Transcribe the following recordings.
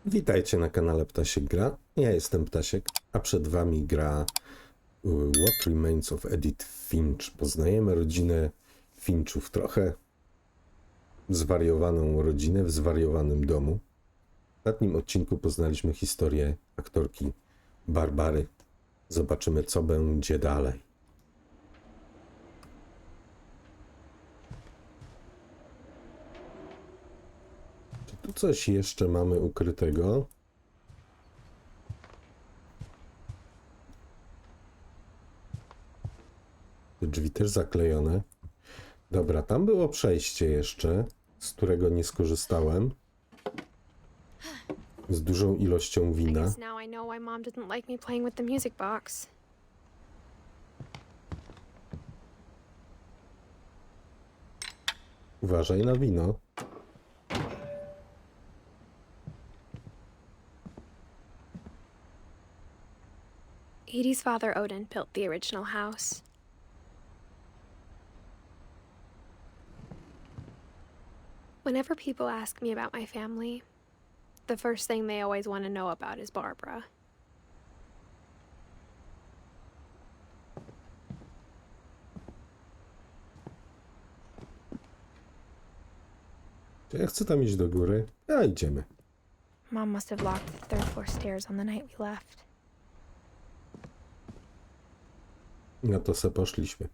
Witajcie na kanale Ptasiek gra. Ja jestem Ptasiek, a przed wami gra Remains of Edith Finch. Poznajemy rodzinę Finchów. Trochę zwariowaną rodzinę w zwariowanym domu. W ostatnim odcinku poznaliśmy historię aktorki Barbary. Zobaczymy, co będzie dalej. Czy tu coś jeszcze mamy ukrytego? Te drzwi też zaklejone. Dobra, tam było przejście jeszcze, z którego nie skorzystałem. Z dużą ilością wina. Uważaj na wino. Edie's father, Odin, built the original house. Whenever people ask me about my family, the first thing they always want to know about is Barbara. Ja chcę tam iść do góry. A idziemy. Mom must have locked the third floor stairs on the night we left. No to se poszliśmy.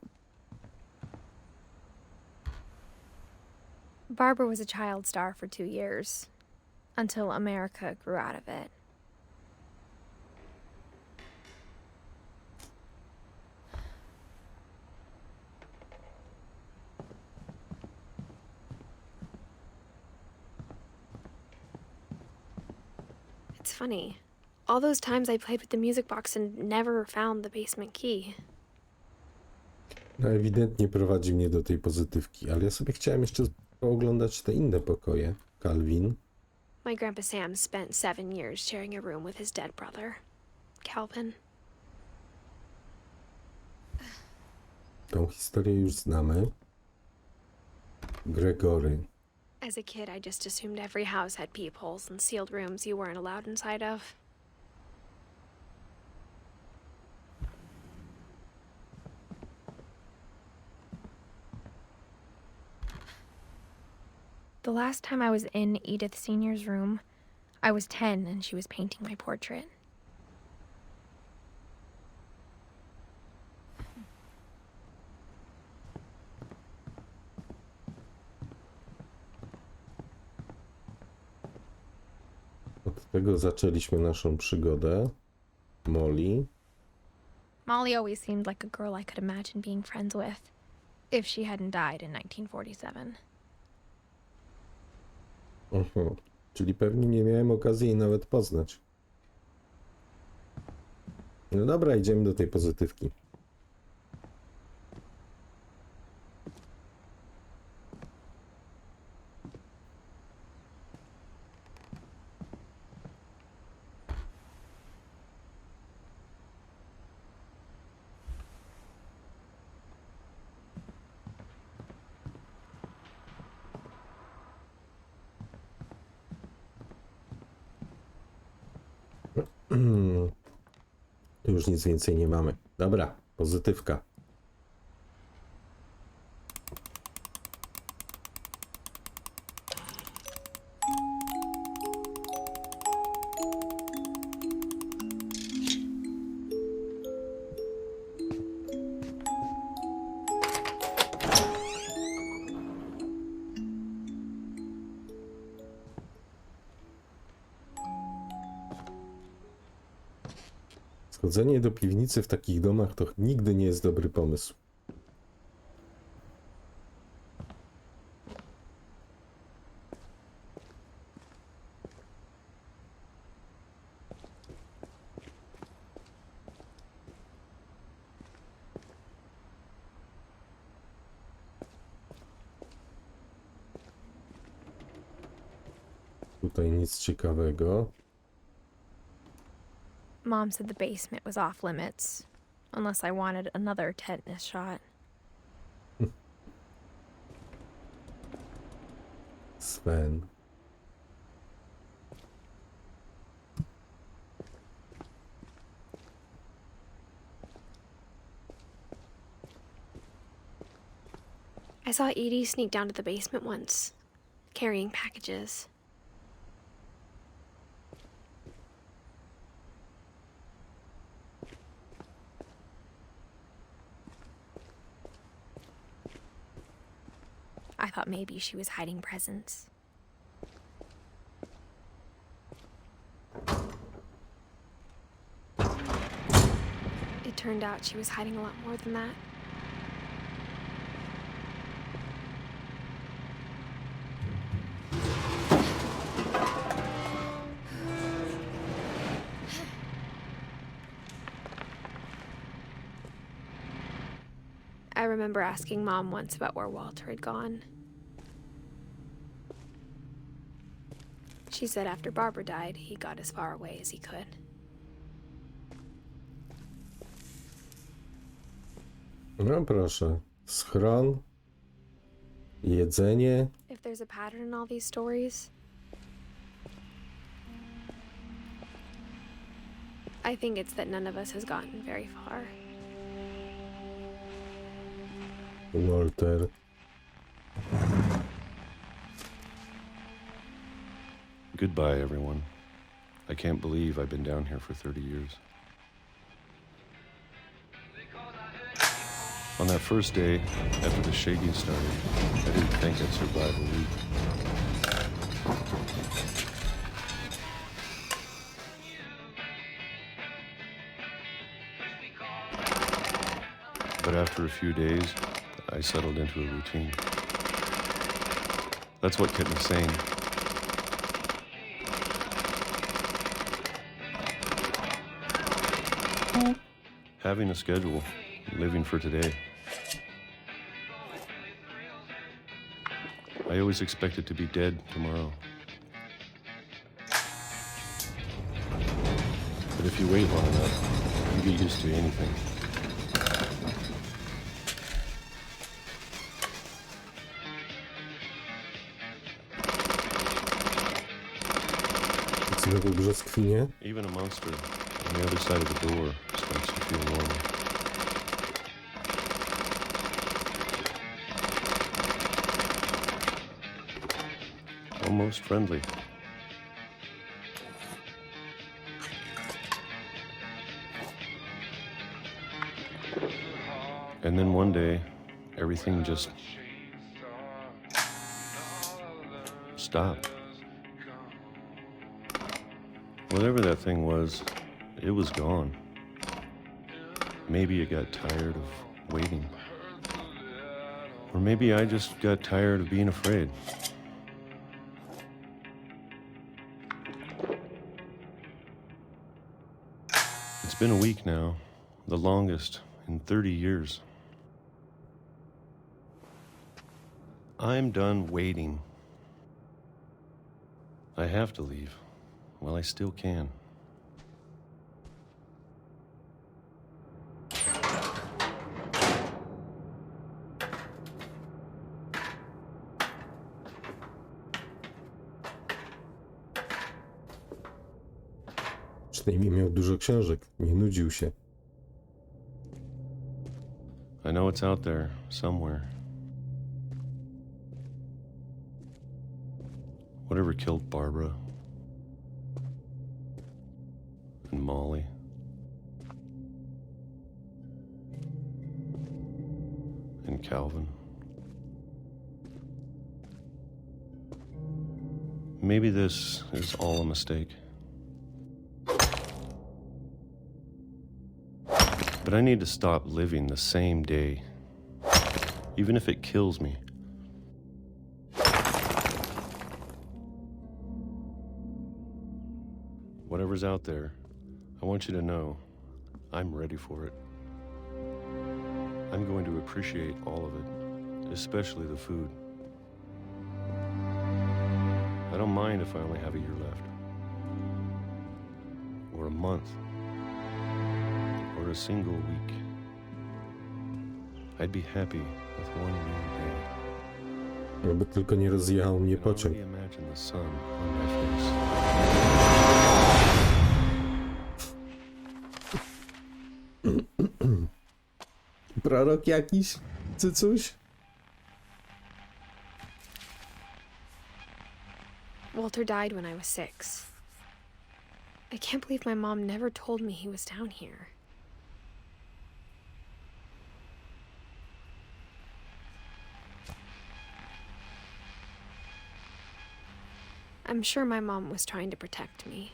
Barbara was a child star for 2 years, until America grew out of it. It's funny. All those times I played with the music box and never found the basement key. No ewidentnie prowadzi mnie do tej pozytywki, ale ja sobie chciałem jeszcze pooglądać te inne pokoje. Calvin. My grandpa Sam spent 7 years sharing a room with his dead brother, Calvin. Tą historię już znamy. Gregory. As a kid, I just assumed every house had peepholes and sealed rooms you weren't allowed inside of. The last time I was in Edith Senior's room, I was 10 and she was painting my portrait. Od tego zaczęliśmy naszą przygodę. Molly. Molly always seemed like a girl I could imagine being friends with, if she hadn't died in 1947. Czyli pewnie nie miałem okazji jej nawet poznać. No dobra, idziemy do tej pozytywki. Tu już nic więcej nie mamy. Dobra, pozytywka. Chodzenie do piwnicy w takich domach to nigdy nie jest dobry pomysł. Tutaj nic ciekawego. Mom said the basement was off limits, unless I wanted another tetanus shot. Sven. I saw Edie sneak down to the basement once, carrying packages. I thought maybe she was hiding presents. It turned out she was hiding a lot more than that. I remember asking Mom once about where Walter had gone. She said after Barbara died, he got as far away as he could. No proszę. Schron. Jedzenie. If there's a pattern in all these stories, I think it's that none of us has gotten very far. Walter. Goodbye, everyone. I can't believe I've been down here for 30 years. On that first day, after the shaking started, I didn't think I'd survive a week. But after a few days, I settled into a routine. That's what kept me sane. Having a schedule, living for today. I always expected to be dead tomorrow. But if you wait long enough, you get used to anything. Znowu brzoskwinie. Even a monster on the other side of the door starts to feel normal. Almost friendly. And then one day, everything just stopped. Whatever that thing was, it was gone. Maybe it got tired of waiting. Or maybe I just got tired of being afraid. It's been a week now, the longest in 30 years. I'm done waiting. I have to leave while I still can. Przynajmniej miał dużo książek, nie nudził się. I know it's out there somewhere. Whatever killed Barbara and Molly and Calvin. Maybe this is all a mistake. But I need to stop living the same day, even if it kills me. Whatever's out there, I want you to know I'm ready for it. I'm going to appreciate all of it, especially the food. I don't mind if I only have a year left, or a month, or a single week. I'd be happy with one new day. Jakby tylko nie rozjechał mnie I can pociąg. already imagine the sun on my face. Prorok jakiś? Cycuś? Walter died when I was 6. I can't believe my mom never told me he was down here. I'm sure my mom was trying to protect me.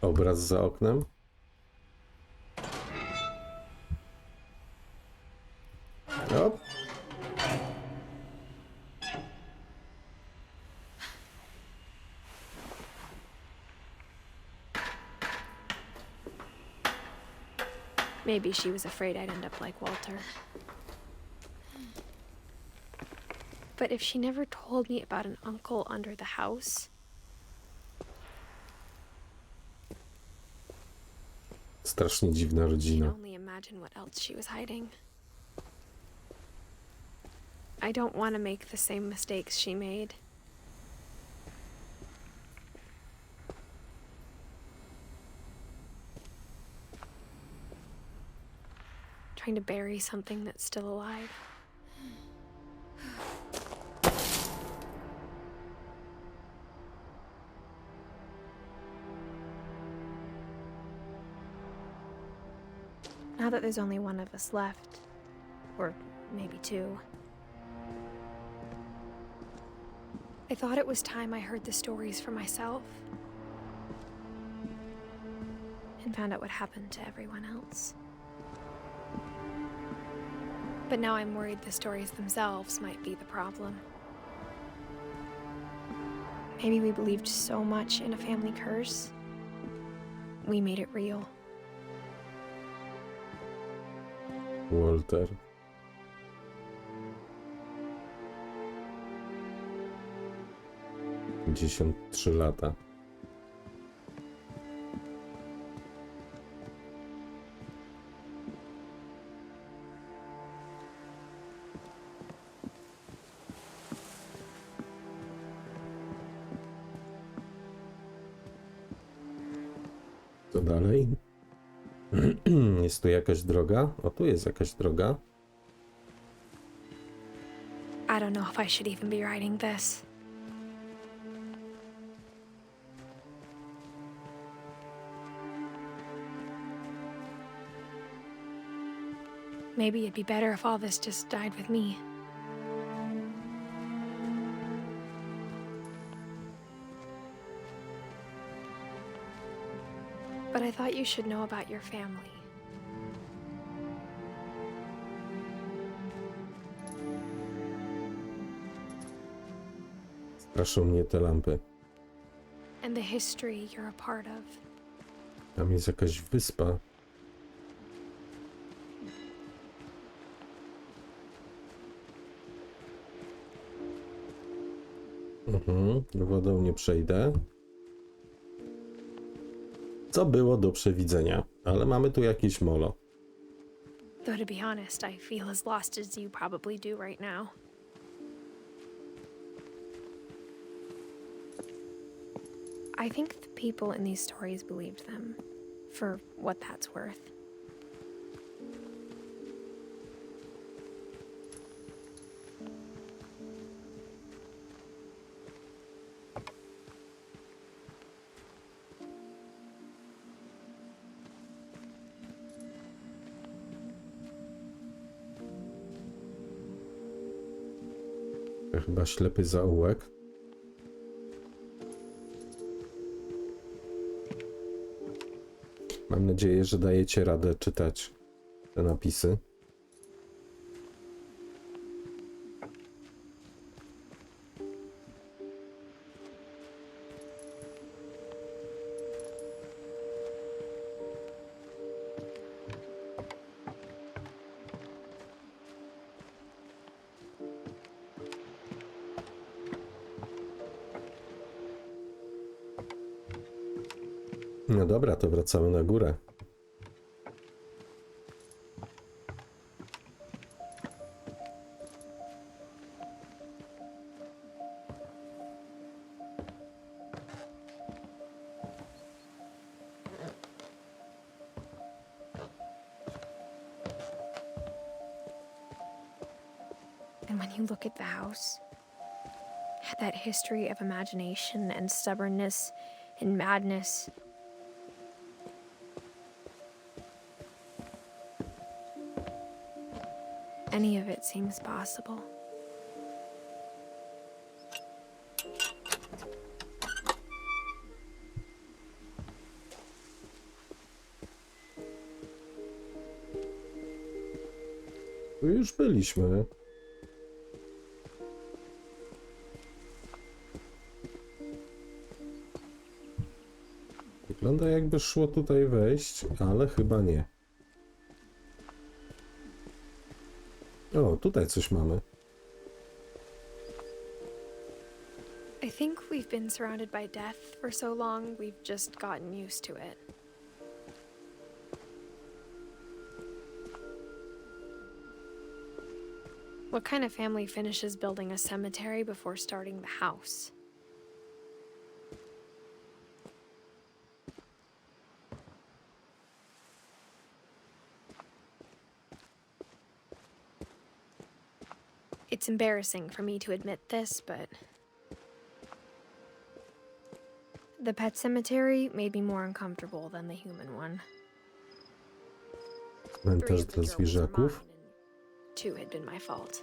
Obraz za oknem. Op. Maybe she was afraid I'd end up like Walter. But if she never told me about an uncle under the house... Strasznie dziwna I can rodzina. only imagine what else she was hiding. I don't want to make the same mistakes she made. Trying to bury something that's still alive. Now that there's only one of us left, or maybe 2, I thought it was time I heard the stories for myself and found out what happened to everyone else. But now I'm worried the stories themselves might be the problem. Maybe we believed so much in a family curse, we made it real. Walter. Dziesiąt 3 lata. Co dalej? Jest tu jakaś droga? O, tu jest jakaś droga. I don't know if I should even be writing this. Maybe it'd be better if all this just died with me. But I thought you should know about your family. Straszą mnie te lampy. And the history you're a part of. Tam jest jakaś wyspa. Wodą nie przejdę. Co było do przewidzenia, ale mamy tu jakieś molo. Though to be honest, I feel as lost as you probably do right now. I think the people in these stories believed them, for what that's worth. To chyba ślepy zaułek. Mam nadzieję, że dajecie radę czytać te napisy. No dobra, to wracamy na górę. And when you look at the house, that history of imagination and stubbornness and madness. Any of it seems possible. Tu już byliśmy. Wygląda jakby szło tutaj wejść, ale chyba nie. O, tutaj coś mamy. I think we've been surrounded by death for so long, we've just gotten used to it. What kind of family finishes building a cemetery before starting the house? It's embarrassing for me to admit this, but the pet cemetery made me more uncomfortable than the human one. Three Cmentarz of the dla girls were zwierzaków. mine, and 2 had been my fault.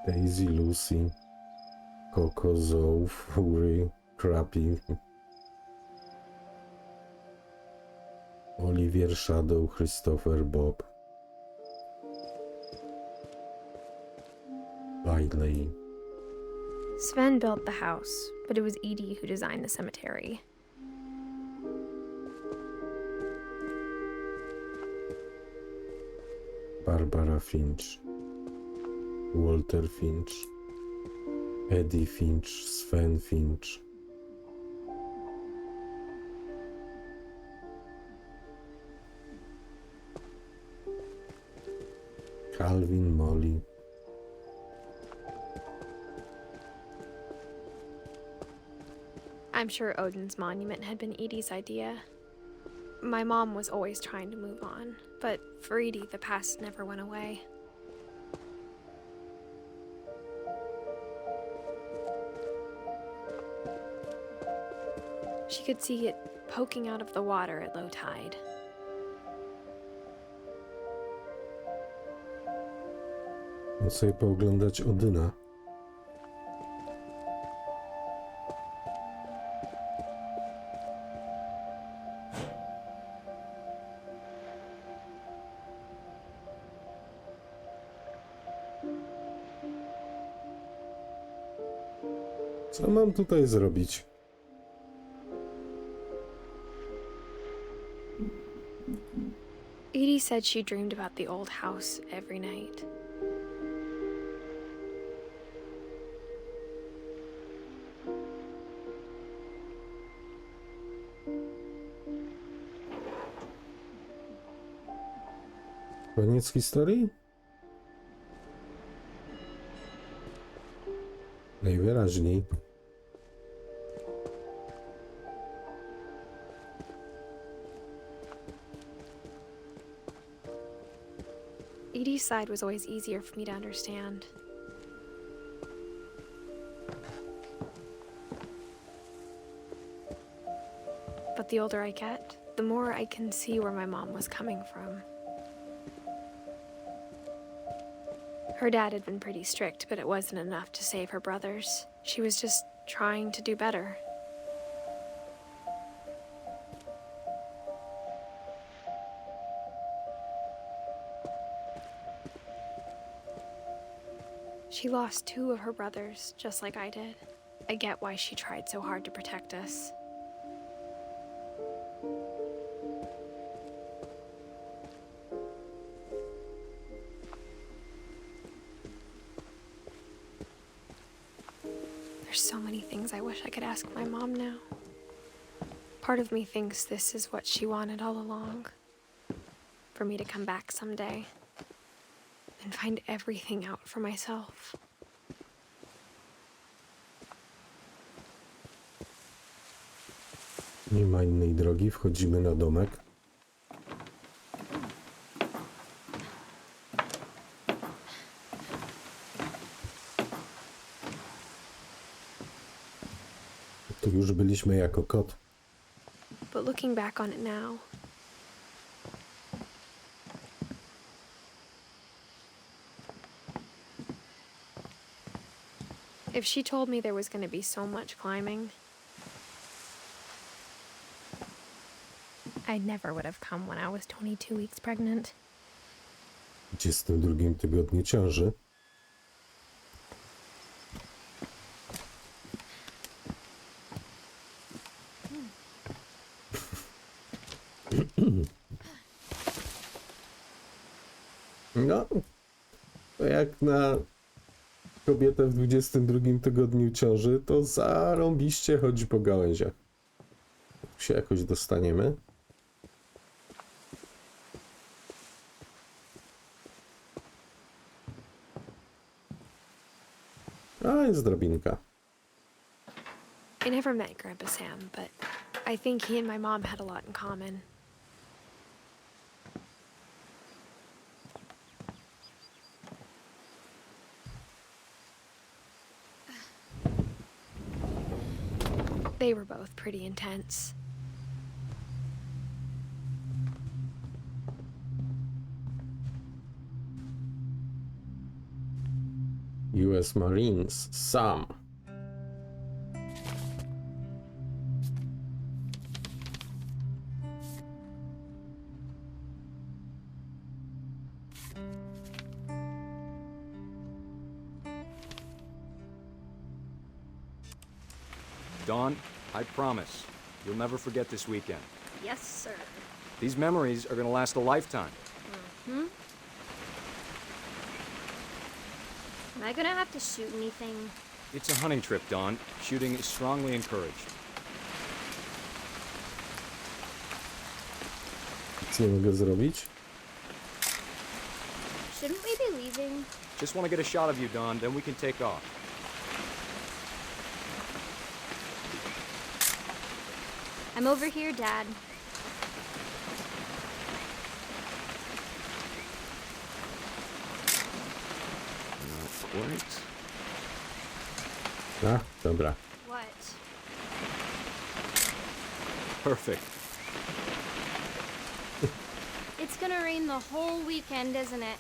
Daisy, Lucy, Coco, Zoe, Fury, Crappy, Olivier, Shadow, Christopher, Bob, Bailey. Sven built the house, but it was Edie who designed the cemetery. Barbara Finch, Walter Finch, Eddie Finch, Sven Finch. Calvin, Molly. I'm sure Odin's monument had been Edie's idea. My mom was always trying to move on, but for Edie, the past never went away. She could see it poking out of the water at low tide. Chcę sobie pooglądać Odyna. Co mam tutaj zrobić? Edie said she dreamed about the old house every night. Koniec historii? Najwyraźniej. Edie's side was always easier for me to understand. But the older I get, the more I can see where my mom was coming from. Her dad had been pretty strict, but it wasn't enough to save her brothers. She was just trying to do better. She lost 2 of her brothers, just like I did. I get why she tried so hard to protect us. There's so many things I wish I could ask my mom now. Part of me thinks this is what she wanted all along. For me to come back someday and find everything out for myself. Nie ma innej drogi, wchodzimy na domek. Tu już byliśmy jako kot. But looking back on it now, if she told me there was going to be so much climbing, I never would have come when I was 22 weeks pregnant. W 22 tygodniu ciąży. No, to jak na kobietę w 22 tygodniu ciąży, to zarąbiście chodzi po gałęziach. Tu się jakoś dostaniemy. A, jest drabinka. I never met Grandpa Sam, but I think he and my mom had a lot in common. They were both pretty intense. US Marines, Sam. Dawn, I promise, you'll never forget this weekend. Yes, sir. These memories are gonna last a lifetime. Am I gonna have to shoot anything? It's a hunting trip, Dawn. Shooting is strongly encouraged. Co mogę zrobić? Shouldn't we be leaving? Just want to get a shot of you, Dawn, then we can take off. I'm over here, Dad. Not quite. A, dobra. What? Perfect. It's gonna rain the whole weekend, isn't it?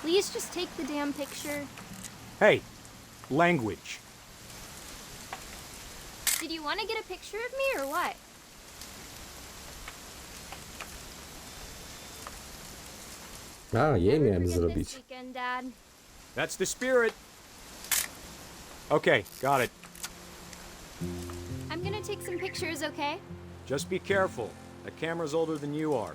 Please just take the damn picture. Hey, language. Did you want to get a picture of me or what? A, jej Never miałem forget zrobić. this weekend, Dad. That's the spirit. Okay, got it. I'm gonna take some pictures, okay? Just be careful. That camera's older than you are.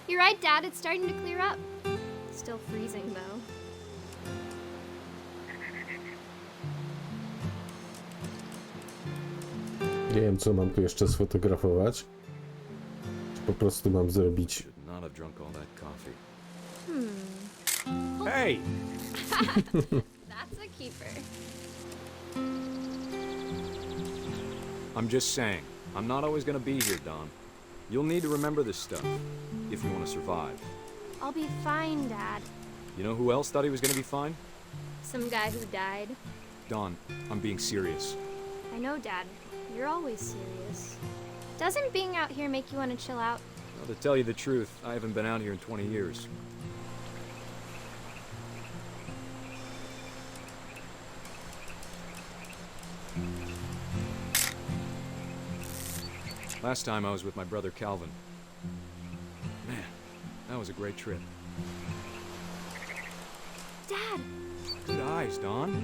You're right, Dad. It's starting to clear up. Still freezing, though. Nie wiem, co mam tu jeszcze sfotografować. Czy po prostu mam zrobić... Should not have drunk all that coffee. Hey! That's a keeper. I'm just saying, I'm not always gonna be here, Don. You'll need to remember this stuff, if you want to survive. I'll be fine, Dad. You know who else thought he was gonna be fine? Some guy who died. Don, I'm being serious. I know, Dad. You're always serious. Doesn't being out here make you want to chill out? Well, to tell you the truth, I haven't been out here in 20 years. Last time I was with my brother Calvin. Man, that was a great trip. Dad! Good eyes, Don.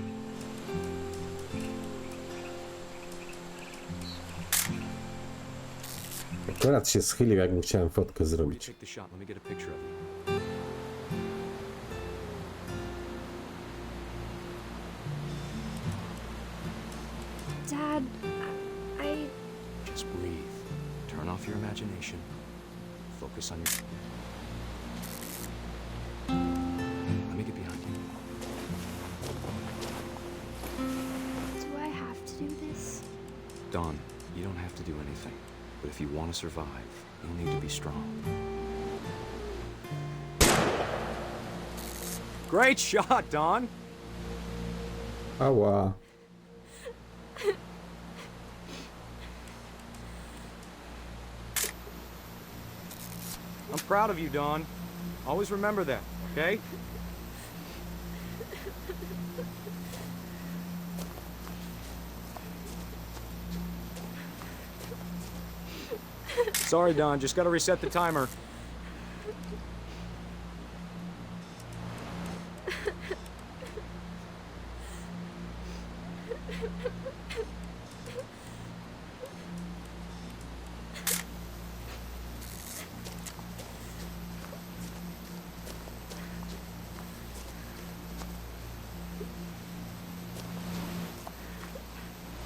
Akurat się schylił, jak mu chciałem fotkę Before you zrobić. take the shot, let me get a picture of you. Dad, I... Just breathe. Turn off your imagination. Focus on your... Let me get behind you. Do I have to do this? Dawn, You don't have to do anything, but if you want to survive, you'll need to be strong. Great shot, Don! Ała. I'm proud of you, Don. Always remember that, okay? Sorry, Don. Just gotta reset the timer.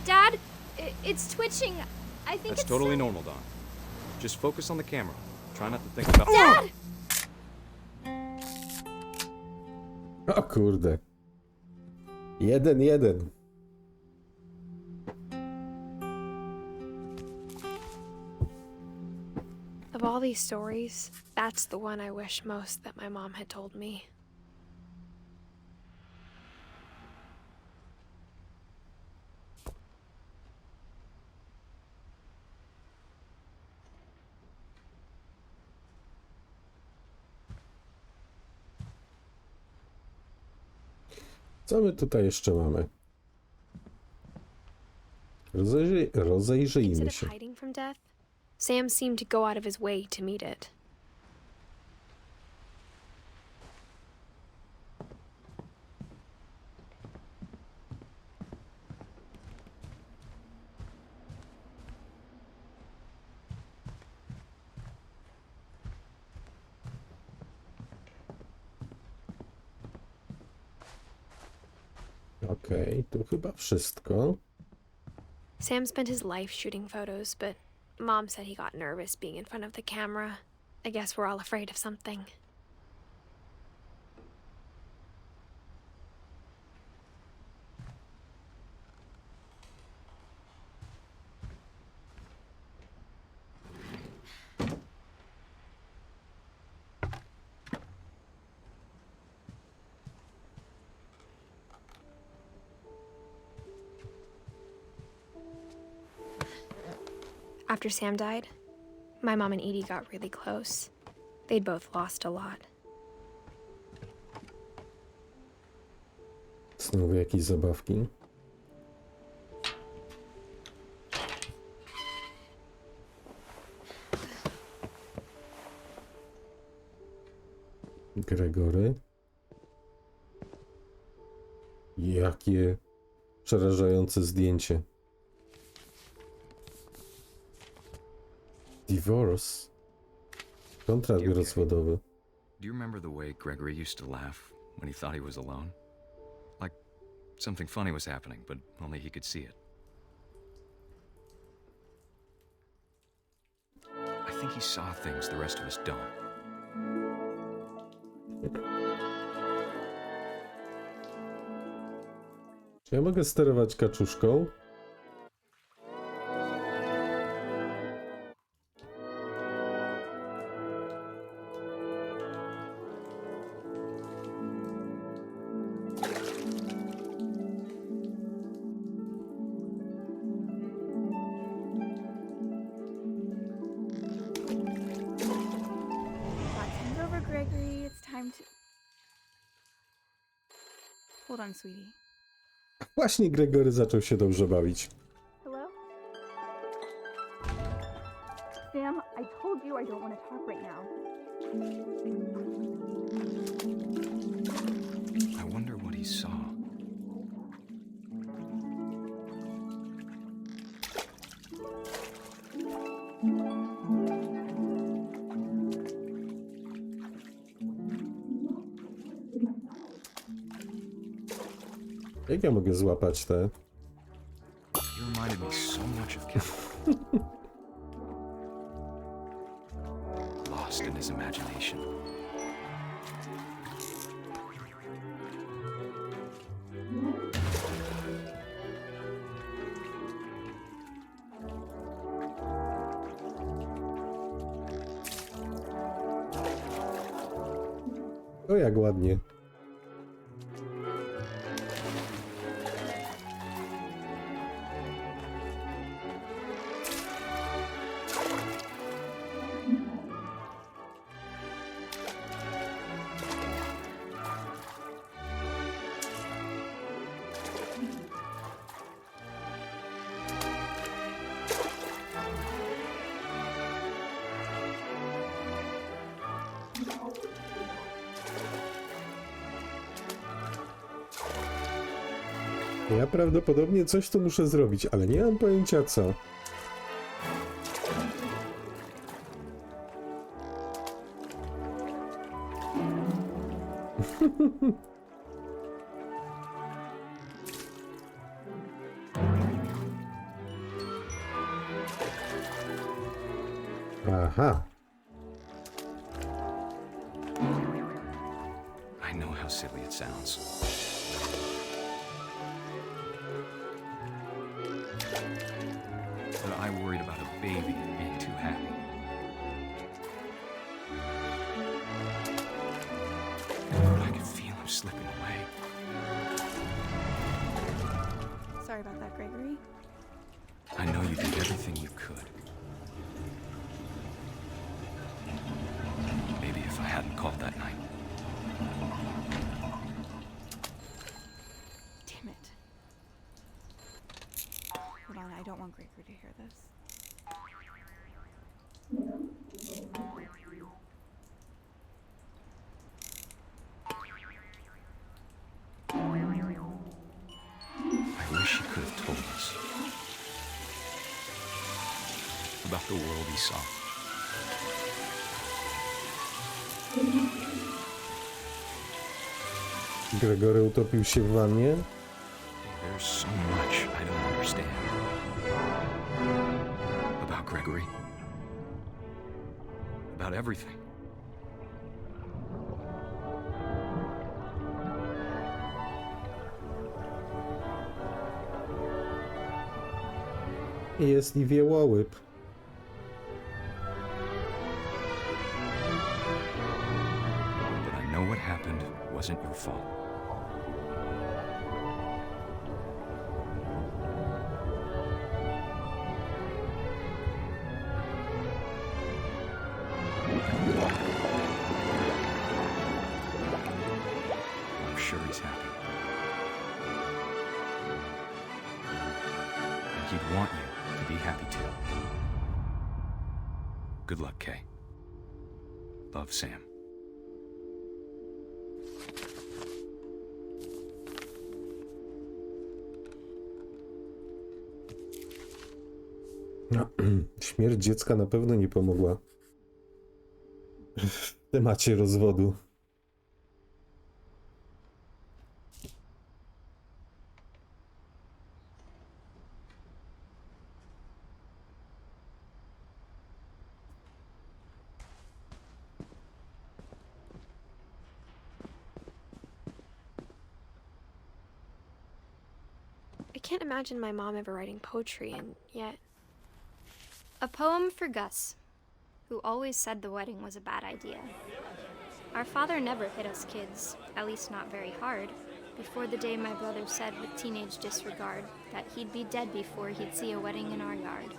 Dad, it's twitching. I think That's it's totally still- normal, Don. Just focus on the camera. Try not to think about... Dad! O kurde. 1-1. Of all these stories, that's the one I wish most that my mom had told me. Co my tutaj jeszcze mamy? Rozejrzyjmy Instead of się. hiding from death, Sam seemed to go out of his way to meet it. Okej, tu chyba wszystko. Sam spent his life shooting photos, but Mom said he got nervous being in front of the camera. I guess we're all afraid of something. After Sam died, my mom and Edie got really close. They'd both lost a lot. Znowu jakieś zabawki. Gregory. Jakie przerażające zdjęcie. Divorce. Kontrakt rozwodowy. Do you remember the way Gregory used to laugh when he thought he was alone? Like something funny was happening, but only he could see it. I think he saw things the rest of us don't. Czy ja mogę sterować kaczuszką? Time's over, Gregory. It's time to... Hold on, sweetie. Właśnie Gregory zaczął się dobrze bawić. Hello? Sam, I told you I don't want to talk right now. I wonder what he saw. Jak ja mogę złapać te? You reminded me so much of Kevin. Lost in his imagination. O, jak ładnie. Ja prawdopodobnie coś tu muszę zrobić, ale nie mam pojęcia co. Aha. I know how silly it sounds. But I worried about a baby being too happy. But I could feel him slipping away. Sorry about that, Gregory. I know you did everything you could. Maybe if I hadn't called that night. Damn it. Hold on, I don't want Gregory to hear this. I wish he could have told us about the world he saw. Gregory utopił się w wannie. There's so much I don't understand about Gregory, about everything. Jest i wiełołyb. But I know what happened wasn't your fault. I'm sure he's happy. And he'd want you to be happy too. Good luck, Kay. Love, Sam. No, śmierć dziecka na pewno nie pomogła w temacie rozwodu. I can't imagine my mom ever writing poetry, and yet. A poem for Gus, who always said the wedding was a bad idea. Our father never hit us kids, at least not very hard, before the day my brother said with teenage disregard that he'd be dead before he'd see a wedding in our yard.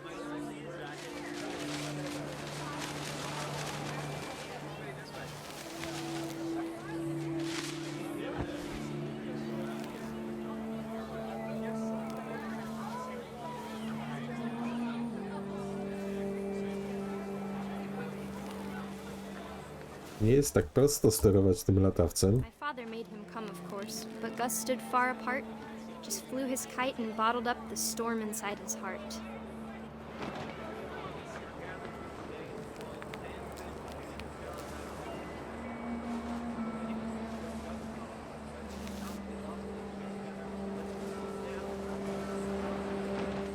Nie jest tak prosto sterować tym latawcem. My father made him come, of course, but Gus stood far apart, just flew his kite and bottled up the storm inside his heart.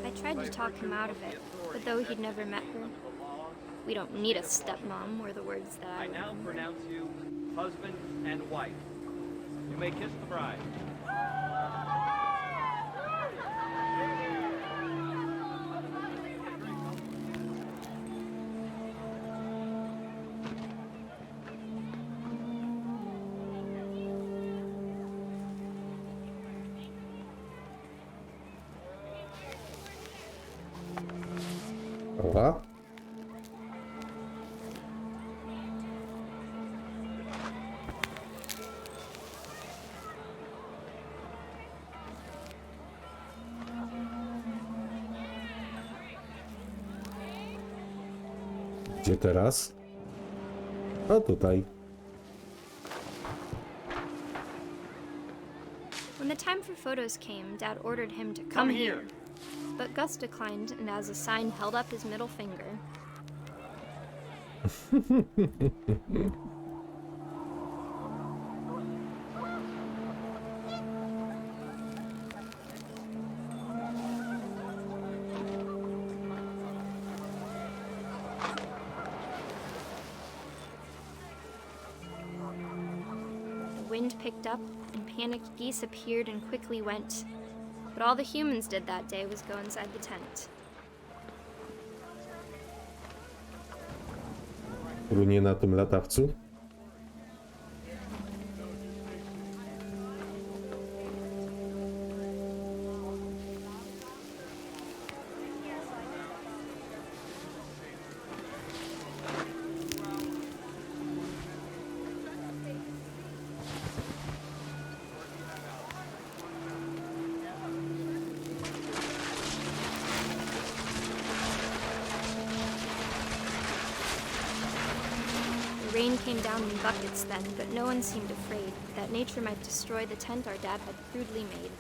I tried to talk him out of it, but though he'd never met her, we don't need a stepmom, were the words that I I now learned. pronounce you husband and wife. You may kiss the bride. Oła. Gdzie teraz? O, tutaj. When the time for photos came, Dad ordered him to come here. But Gus declined and as a sign held up his middle finger. The wind picked up and panicked geese appeared and quickly went. But all the humans did that day was go inside the tent. Runie na tym latawcu. The rain came down in buckets then, but no one seemed afraid that nature might destroy the tent our dad had crudely made.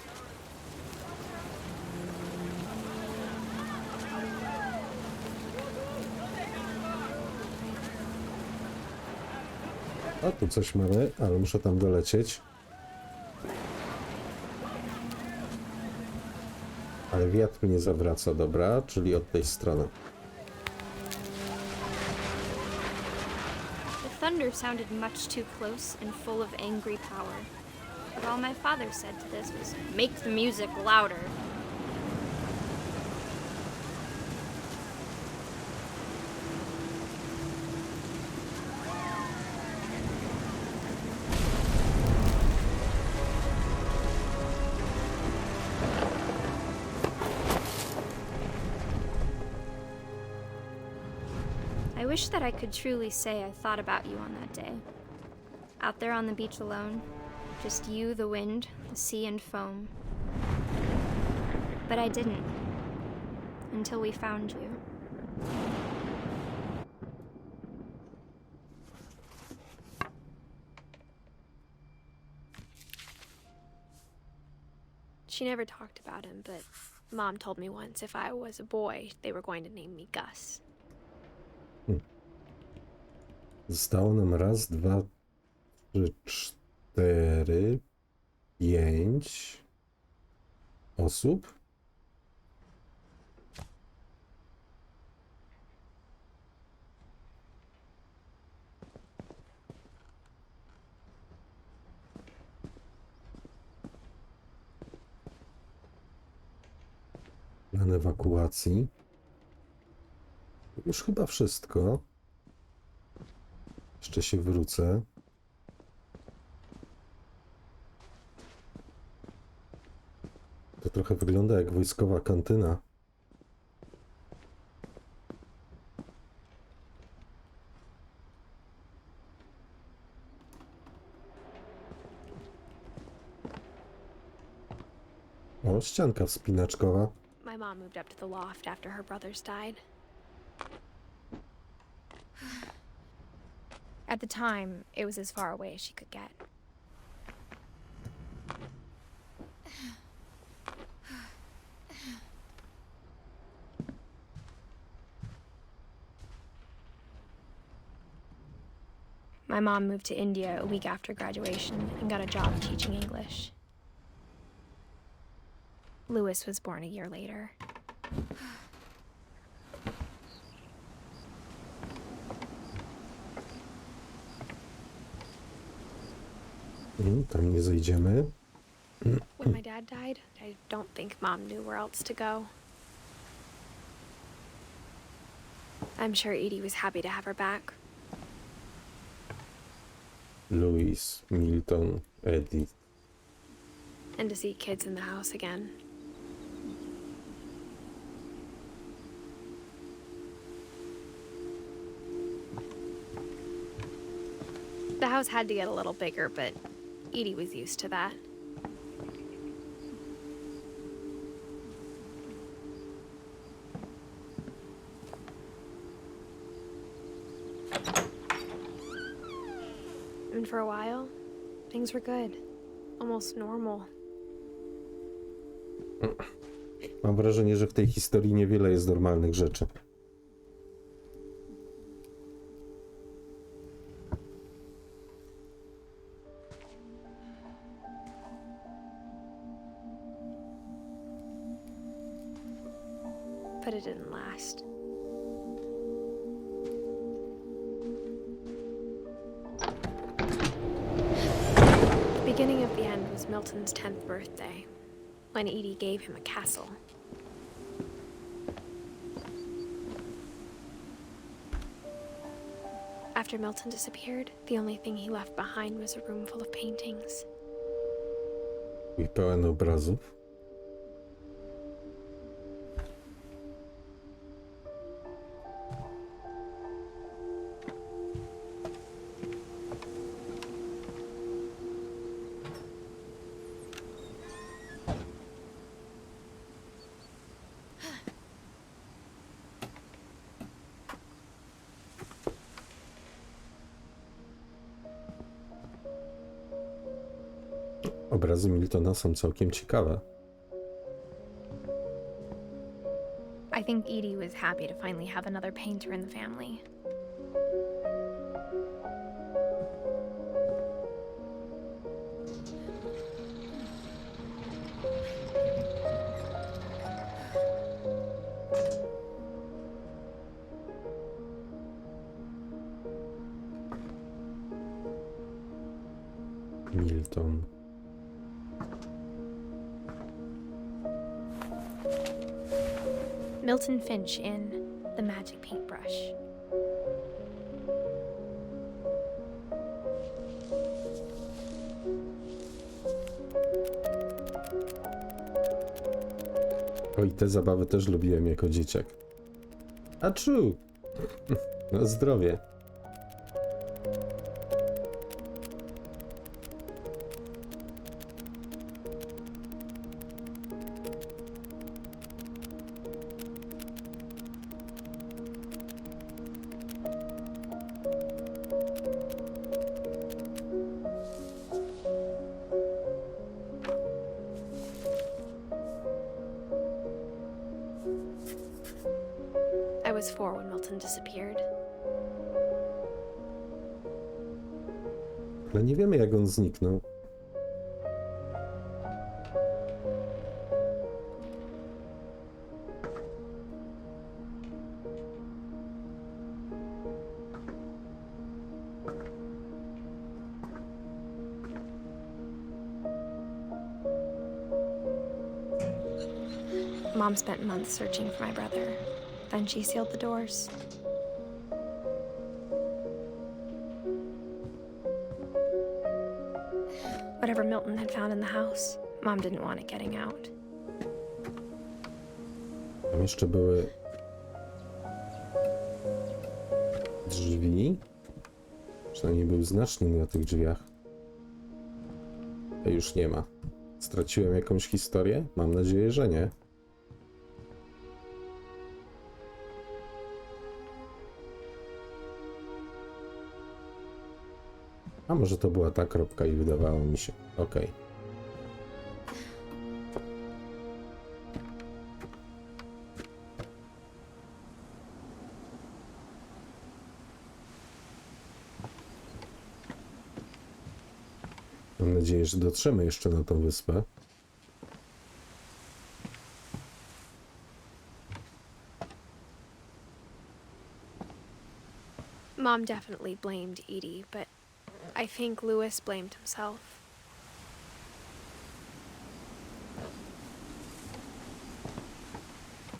O, tu coś mamy, ale muszę tam dolecieć. Ale wiatr mnie zawraca, dobra, czyli od tej strony. The thunder sounded much too close and full of angry power. But all my father said to this was, "Make the music louder." I wish that I could truly say I thought about you on that day. Out there on the beach alone, just you, the wind, the sea, and foam. But I didn't. Until we found you. She never talked about him, but Mom told me once if I was a boy, they were going to name me Gus. Zostało nam raz, dwa, trzy, cztery, pięć osób. Plan ewakuacji. Już chyba wszystko. Jeszcze się wrócę. To trochę wygląda jak wojskowa kantyna. O, ścianka wspinaczkowa. My mom moved up to the loft after her brothers died. At the time, it was as far away as she could get. My mom moved to India a week after graduation and got a job teaching English. Louis was born a year later. Tam nie zejdziemy. When my dad died, I don't think Mom knew where else to go. I'm sure Edie was happy to have her back. Louis, Milton, Edith. And to see kids in the house again. The house had to get a little bigger, but Edie was used to that. And for a while, things were good. Almost normal. Mam wrażenie, że w tej historii niewiele jest normalnych rzeczy. But it didn't last. The beginning of the end was Milton's 10th birthday, when Edie gave him a castle. After Milton disappeared, the only thing he left behind was a room full of paintings. I pełen obrazów. Obrazy Miltona są całkiem ciekawe. I think Edie was happy to finally have another painter in the family. Milton. Milton Finch in The Magic Paintbrush. O, i te zabawy też lubiłem jako dzieciak. Aczu! Na zdrowie. I was 4 when Milton disappeared. Ale nie wiemy, jak on zniknął. Mom spent months searching for my brother. Then she sealed the doors. Whatever Milton had found in the house, Mom didn't want it getting out. Tam jeszcze były drzwi. Przynajmniej był znacznik na tych drzwiach. A już nie ma. Straciłem jakąś historię? Mam nadzieję, że nie. A może to była ta kropka i wydawało mi się. Okej. Mam nadzieję, że dotrzemy jeszcze na tą wyspę. Mom definitely blamed Edie, but I think Lewis blamed himself.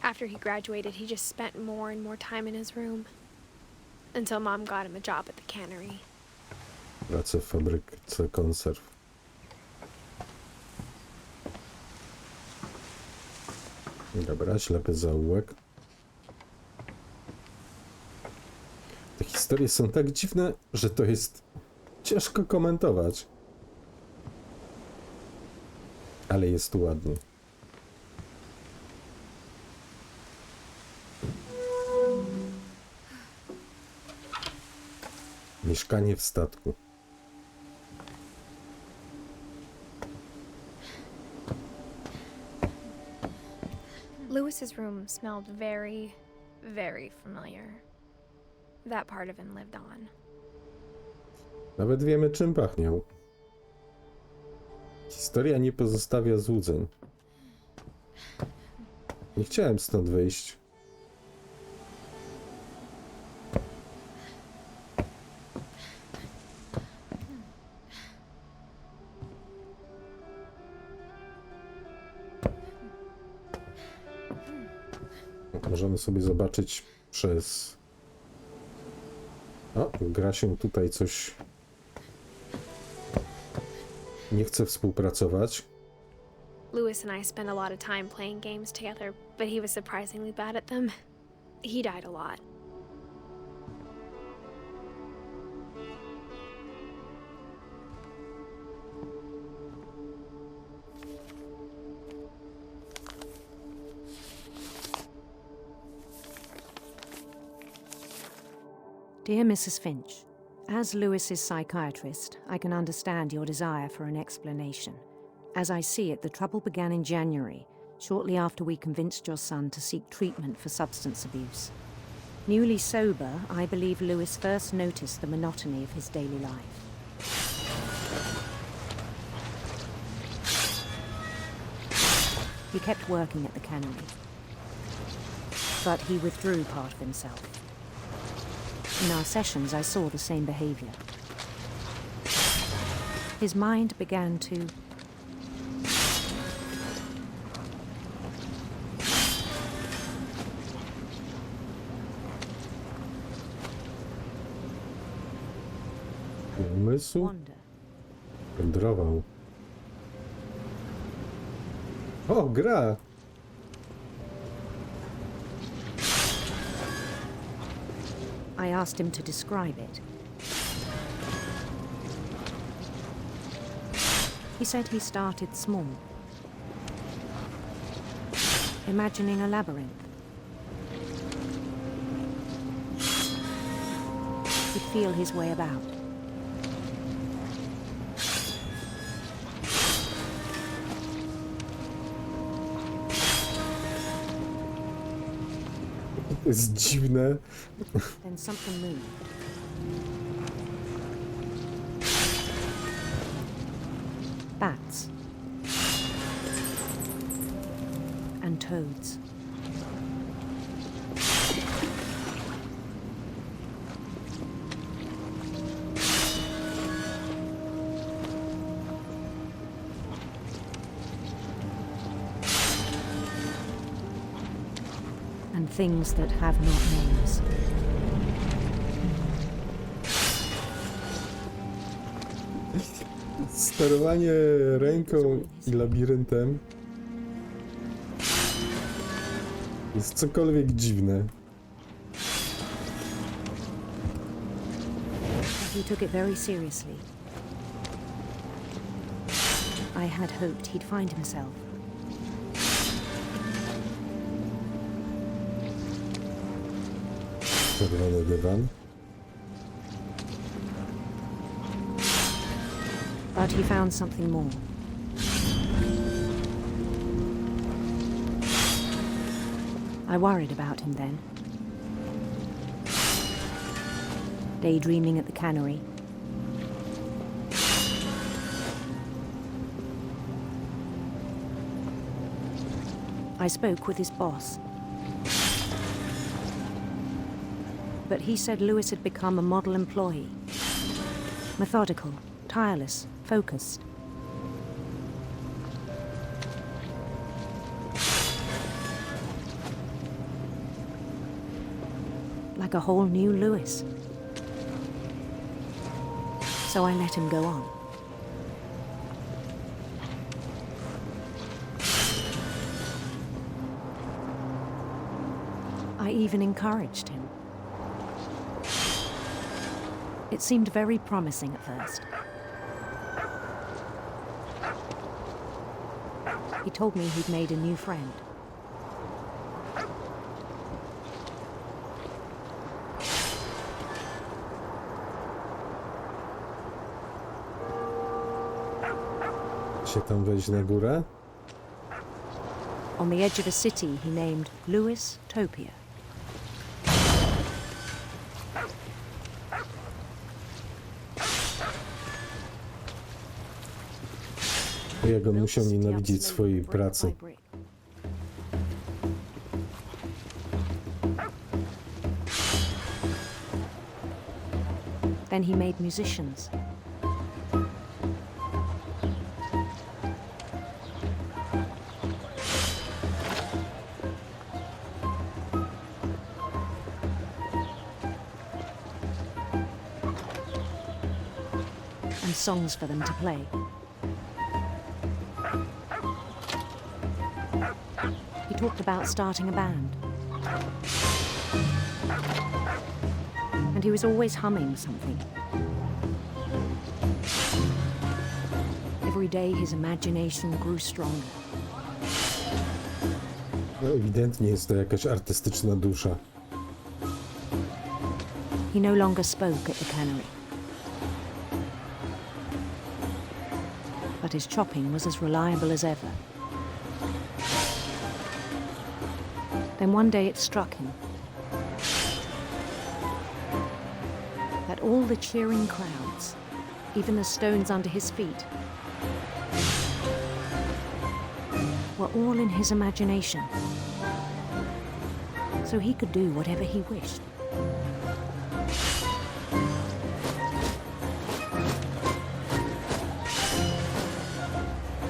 After he graduated, he just spent more and more time in his room. Until Mom got him a job at the cannery. Pracę w fabryce konserw. Dobra, ślepy zaułek. Te historie są tak dziwne, że to jest ciężko komentować. Ale jest tu ładnie. Mieszkanie w statku. Lewis's room smelled very, very familiar. That part of him lived on. Nawet wiemy, czym pachniał. Historia nie pozostawia złudzeń. Nie chciałem stąd wyjść. Możemy sobie zobaczyć przez... O, gra się tutaj coś... Nie chce współpracować. Lewis and I spent a lot of time playing games together, but he was surprisingly bad at them. He died a lot. Dear Mrs. Finch, as Lewis's psychiatrist, I can understand your desire for an explanation. As I see it, the trouble began in January, shortly after we convinced your son to seek treatment for substance abuse. Newly sober, I believe Lewis first noticed the monotony of his daily life. He kept working at the cannery, but he withdrew part of himself. In our sessions, I saw the same behavior. His mind began to Umysł wander. wędrował. O, gra! I asked him to describe it. He said he started small, imagining a labyrinth. He'd feel his way about. To jest dziwne. Then something moved. Bats. And toads. And things that have not names. Sterowanie ręką i labiryntem jest cokolwiek dziwne. He took it very seriously. I had hoped he'd find himself. Czerwony dywan. But he found something more. I worried about him then. Daydreaming at the cannery. I spoke with his boss. But he said Lewis had become a model employee. Methodical, tireless, focused. Like a whole new Lewis. So I let him go on. I even encouraged him. It It seemed very promising at first. He told me he'd made a new friend. Się tam wejść na górę? On the edge of a city he named Lewis Topia. Jak on musiał nienawidzić swojej pracy. Then he made musicians. And songs for them to play. He talked about starting a band. And he was always humming something. Every day his imagination grew stronger. No, ewidentnie jest to jakaś artystyczna dusza. He no longer spoke at the cannery. But his chopping was as reliable as ever. Then one day it struck him that all the cheering crowds, even the stones under his feet, were all in his imagination. So he could do whatever he wished.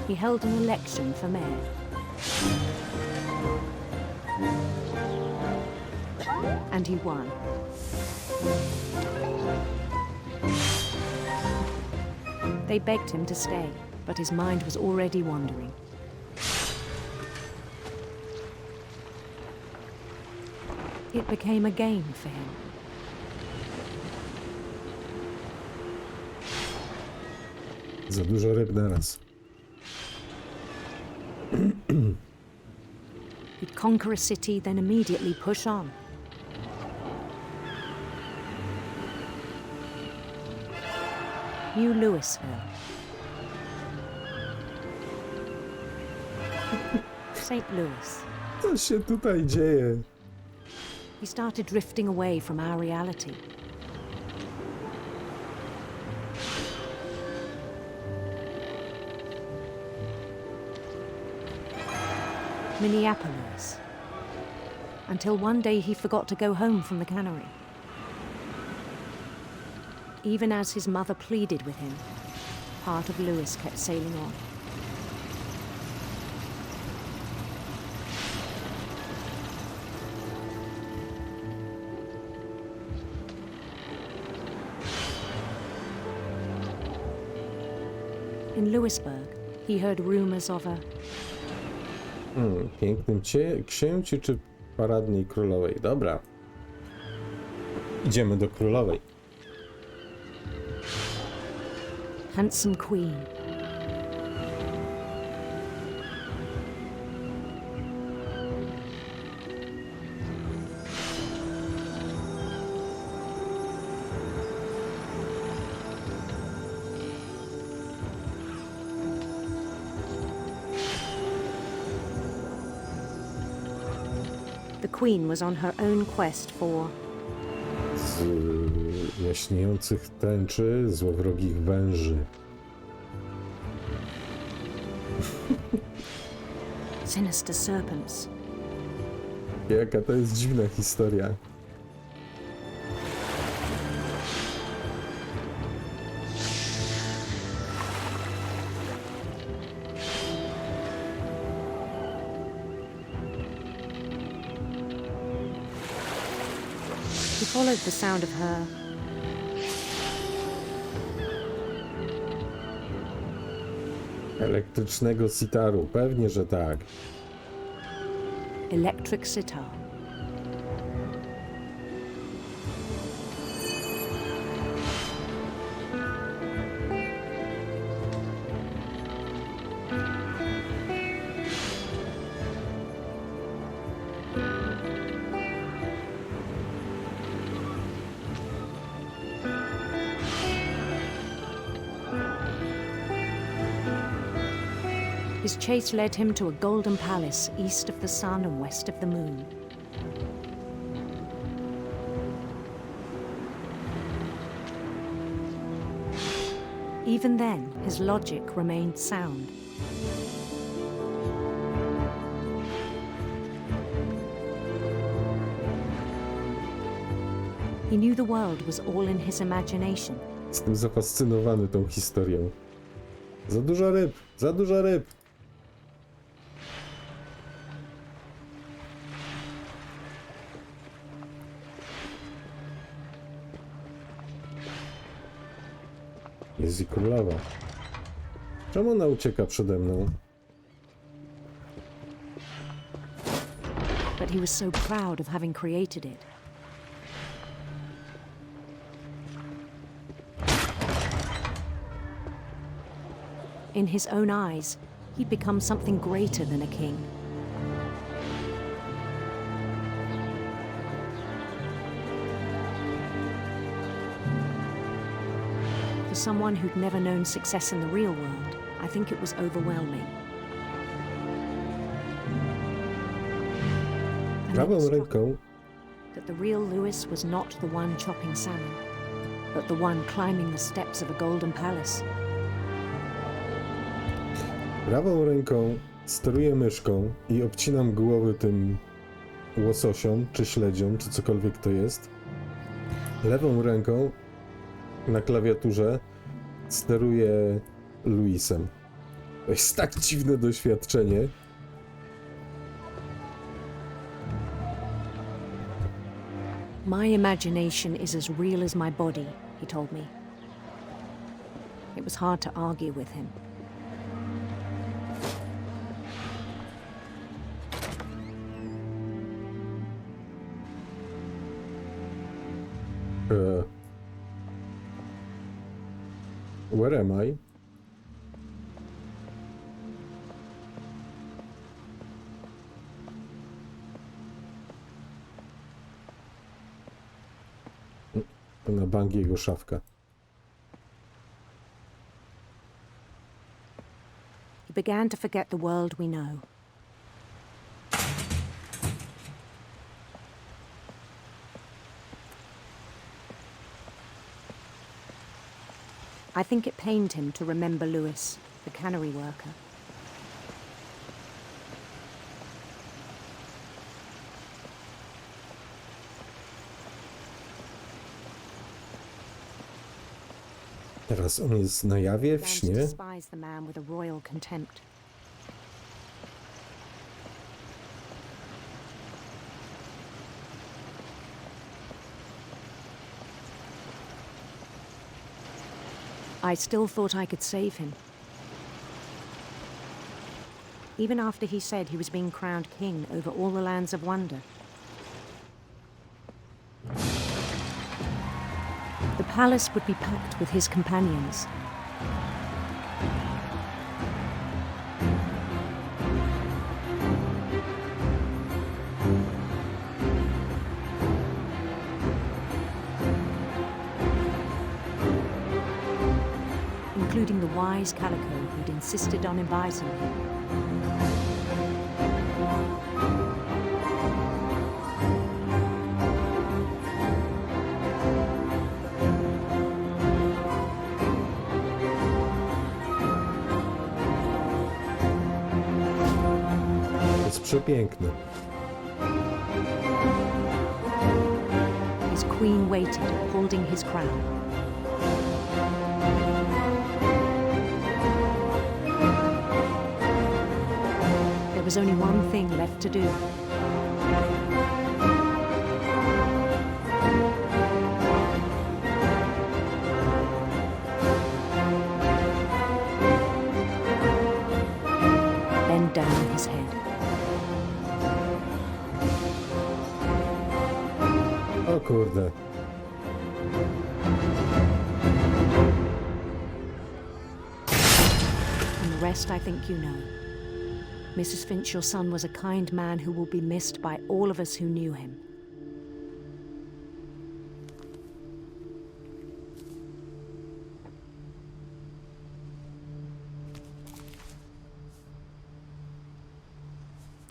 He held an election for mayor. And he won. They begged him to stay, but his mind was already wandering. It became a game for him. Za dużo ryb naraz. He'd conquer a city, then immediately push on. New Louisville. St. Louis. Co się tutaj dzieje? He started drifting away from our reality. Minneapolis. Until one day he forgot to go home from the cannery. Even as his mother pleaded with him, part of Lewis kept sailing on. In Lewisburg, he heard rumors of a Pięknym księciu czy paradnej królowej? Dobra. Idziemy do królowej. handsome queen. The queen was on her own quest for Z jaśniejących tęczy, złowrogich węży. sinister serpents. Jaka to jest dziwna historia. He followed the sound of her Elektrycznego sitaru, pewnie, że tak. electric sitar. His chase led him to a golden palace east of the sun and west of the moon. Even then, his logic remained sound. He knew the world was all in his imagination. Jestem zafascynowany tą historią. Za dużo ryb! Za dużo ryb! Jest i królowa. Czemu ona ucieka przede mną? But he was so proud of having created it. In his own eyes, he'd become something greater than a king. For someone who'd never known success in the real world, I think it was overwhelming. And then it Prawą struck ręką me that the real Lewis was not the one chopping salmon, but the one climbing the steps of a golden palace. Prawą ręką steruję myszką i obcinam głowy tym łososiom, czy śledziom, czy cokolwiek to jest. Lewą ręką na klawiaturze steruję Louisem. To jest tak dziwne doświadczenie. My imagination is as real as my body, he told me. It was hard to argue with him. Where am I? To na bank jego szafka. He began to forget the world we know. I think it pained him to remember Lewis, the cannery worker. Teraz on jest na jawie, w Began to śnie. despise the man with a royal contempt. I still thought I could save him. Even after he said he was being crowned king over all the lands of wonder. The palace would be packed with his companions. Including the wise Calico who'd insisted on advising him. To jest przepiękne. His queen waited, holding his crown. There was only one thing left to do. Bend down his head. O kurde. And the rest I think you know. Mrs. Finch, your son was a kind man who will be missed by all of us who knew him.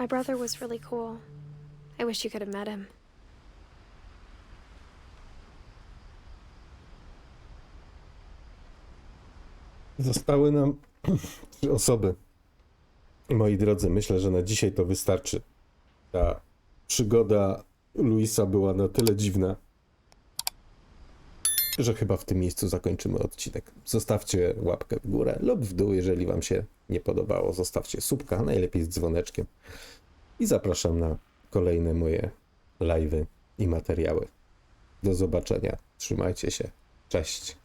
My brother was really cool. I wish you could have met him. Zostały nam 3 osoby. Moi drodzy, myślę, że na dzisiaj to wystarczy. Ta przygoda Louisa była na tyle dziwna, że chyba w tym miejscu zakończymy odcinek. Zostawcie łapkę w górę lub w dół, jeżeli wam się nie podobało. Zostawcie subka, najlepiej z dzwoneczkiem. I zapraszam na kolejne moje live'y i materiały. Do zobaczenia. Trzymajcie się. Cześć.